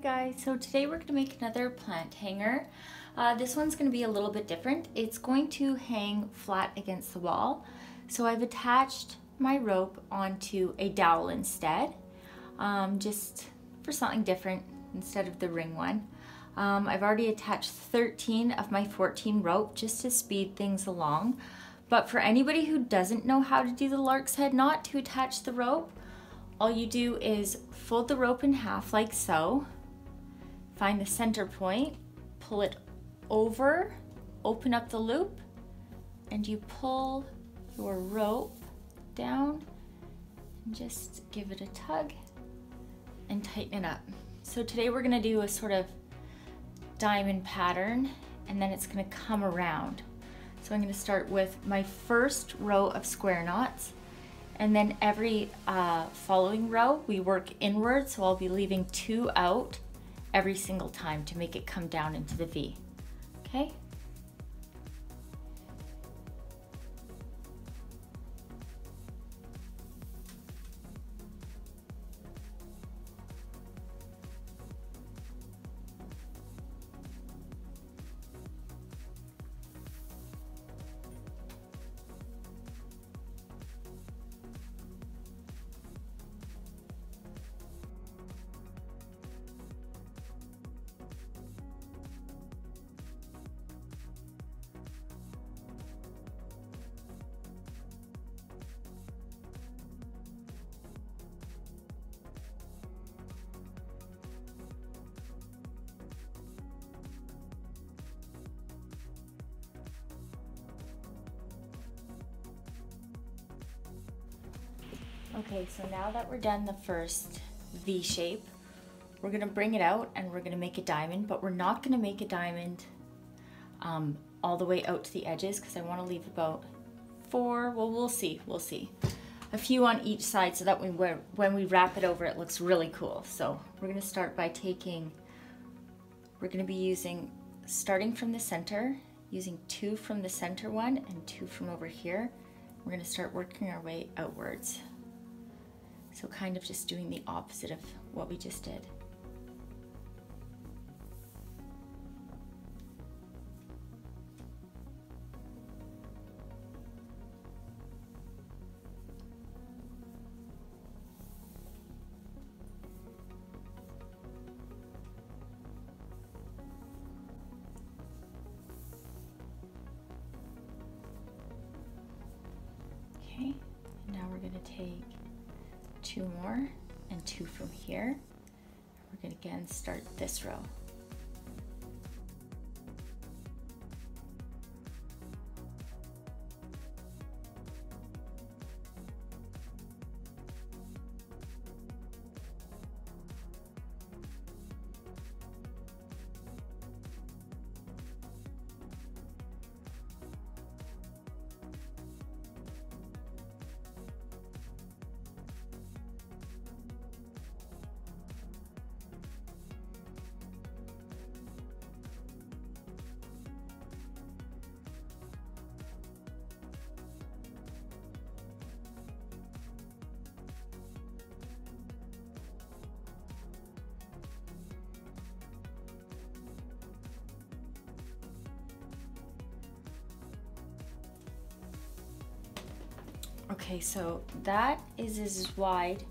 guys, so today we're going to make another plant hanger. This one's going to be a little bit different. It's going to hang flat against the wall. So I've attached my rope onto a dowel instead, just for something different instead of the ring one. I've already attached 13 of my 14 rope just to speed things along. But for anybody who doesn't know how to do the lark's head knot to attach the rope, all you do is fold the rope in half like so, find the center point, pull it over, open up the loop, and you pull your rope down and just give it a tug and tighten it up. So today we're gonna do a sort of diamond pattern, and then it's gonna come around. So I'm gonna start with my first row of square knots, and then every following row we work inward, so I'll be leaving 2 out every single time to make it come down into the V, okay? Okay, so now that we're done the first V shape, we're gonna bring it out and we're gonna make a diamond, but we're not gonna make a diamond all the way out to the edges because I wanna leave about 4, well, we'll see, a few on each side so that when we wrap it over, it looks really cool. So we're gonna start by we're gonna be starting from the center, using 2 from the center one and 2 from over here. We're gonna start working our way outwards. So kind of just doing the opposite of what we just did. Okay, and now we're going to take 2 more and 2 from here. We're going to again start this row. Okay, so that is as wide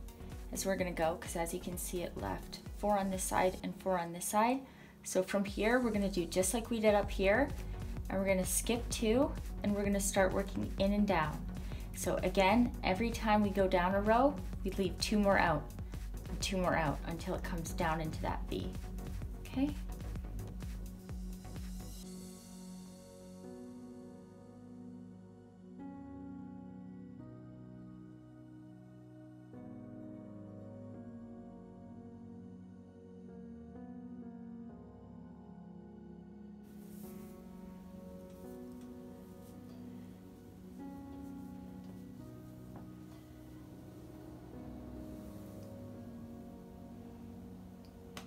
as we're gonna go, because as you can see, it left 4 on this side and 4 on this side. So from here, we're gonna do just like we did up here, and we're gonna skip 2, and we're gonna start working in and down. So again, every time we go down a row, we leave 2 more out, and 2 more out until it comes down into that V, okay?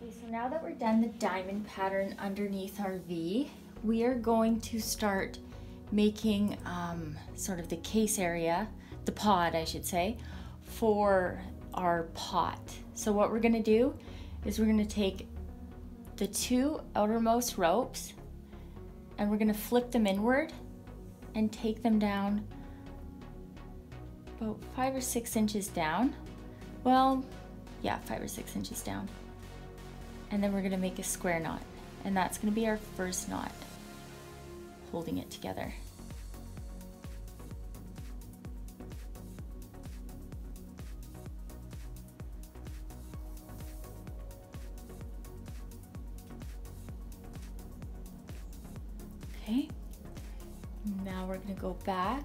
Okay, so now that we're done the diamond pattern underneath our V, we are going to start making sort of the case area, the pod I should say, for our pot. So what we're gonna do is we're gonna take the two outermost ropes and we're gonna flip them inward and take them down about 5 or 6 inches down. Well, yeah, 5 or 6 inches down. And then we're gonna make a square knot. And that's gonna be our first knot, holding it together. Okay, now we're gonna go back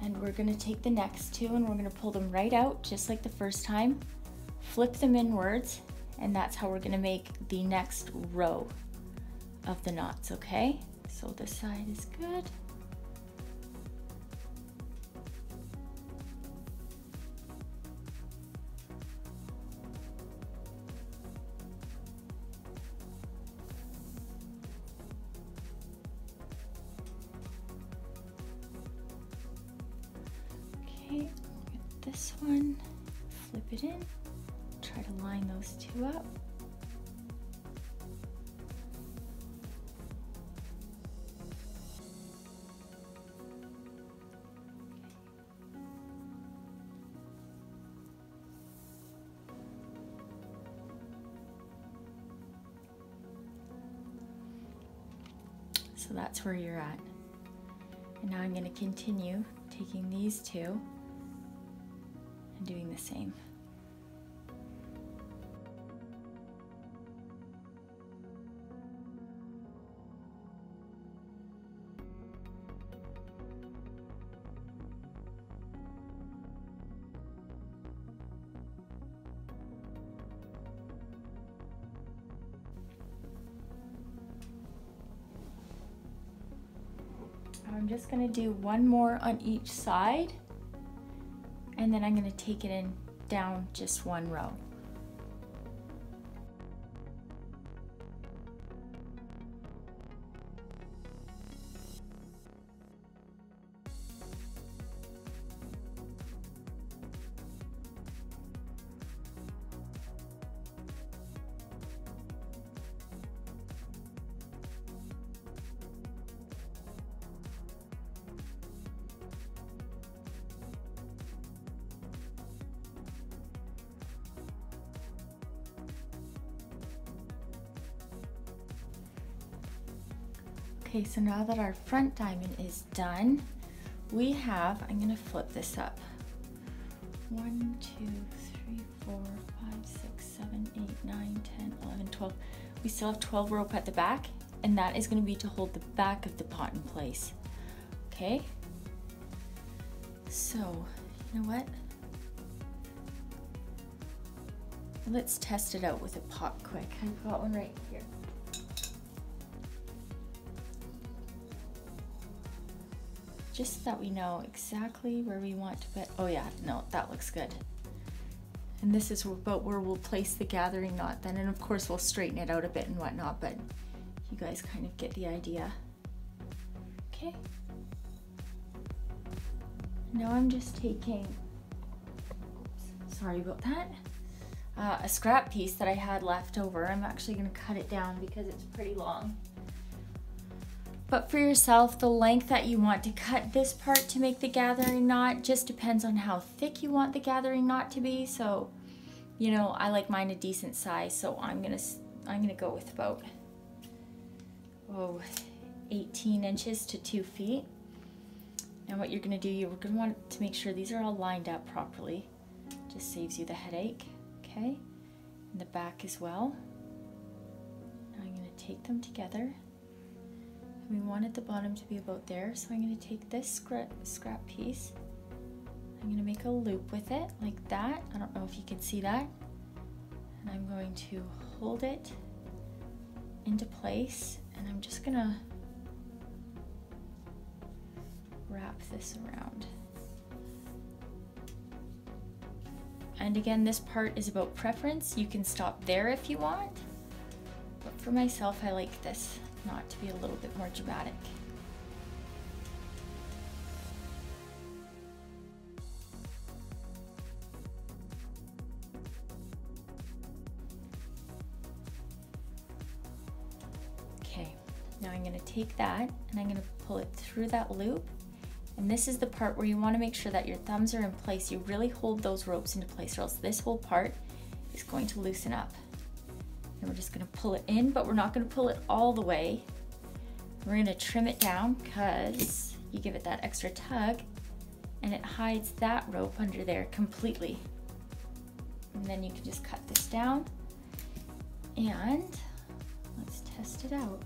and we're gonna take the next two and we're gonna pull them right out just like the first time, flip them inwards, and that's how we're gonna make the next row of the knots, okay? So this side is good. Okay, get this one, flip it in, try to line those two up. So that's where you're at. And now I'm going to continue taking these two and doing the same. I'm just going to do one more on each side, and then I'm going to take it in down just one row. Okay, so now that our front diamond is done, we have, I'm gonna flip this up. 1, 2, 3, 4, 5, 6, 7, 8, 9, 10, 11, 12. We still have 12 rope at the back, and that is gonna be to hold the back of the pot in place. Okay? So, you know what? Let's test it out with a pot quick. I've got one right here. Just so that we know exactly where we want to put, oh yeah, no, that looks good. And this is about where we'll place the gathering knot then, and of course we'll straighten it out a bit and whatnot, but you guys kind of get the idea. Okay. Now I'm just taking, sorry about that, a scrap piece that I had left over. I'm actually gonna cut it down because it's pretty long. But for yourself, the length that you want to cut this part to make the gathering knot just depends on how thick you want the gathering knot to be. So, you know, I like mine a decent size, so I'm gonna go with about 18 inches to 2 feet. And what you're gonna do, you're gonna want to make sure these are all lined up properly. Just saves you the headache, okay? And the back as well. Now I'm gonna take them together. We wanted the bottom to be about there, so I'm going to take this scrap piece. I'm going to make a loop with it like that. I don't know if you can see that. And I'm going to hold it into place, and I'm just going to wrap this around. And again, this part is about preference. You can stop there if you want, but for myself, I like this knot to be a little bit more dramatic. Now I'm going to take that and I'm going to pull it through that loop. And this is the part where you want to make sure that your thumbs are in place. You really hold those ropes into place, or else this whole part is going to loosen up. And we're just going to pull it in, but we're not going to pull it all the way. We're going to trim it down because you give it that extra tug and it hides that rope under there completely. And then you can just cut this down and let's test it out.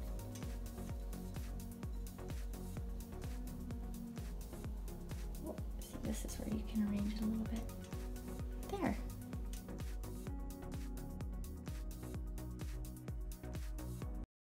See, this is where you can arrange it a little bit.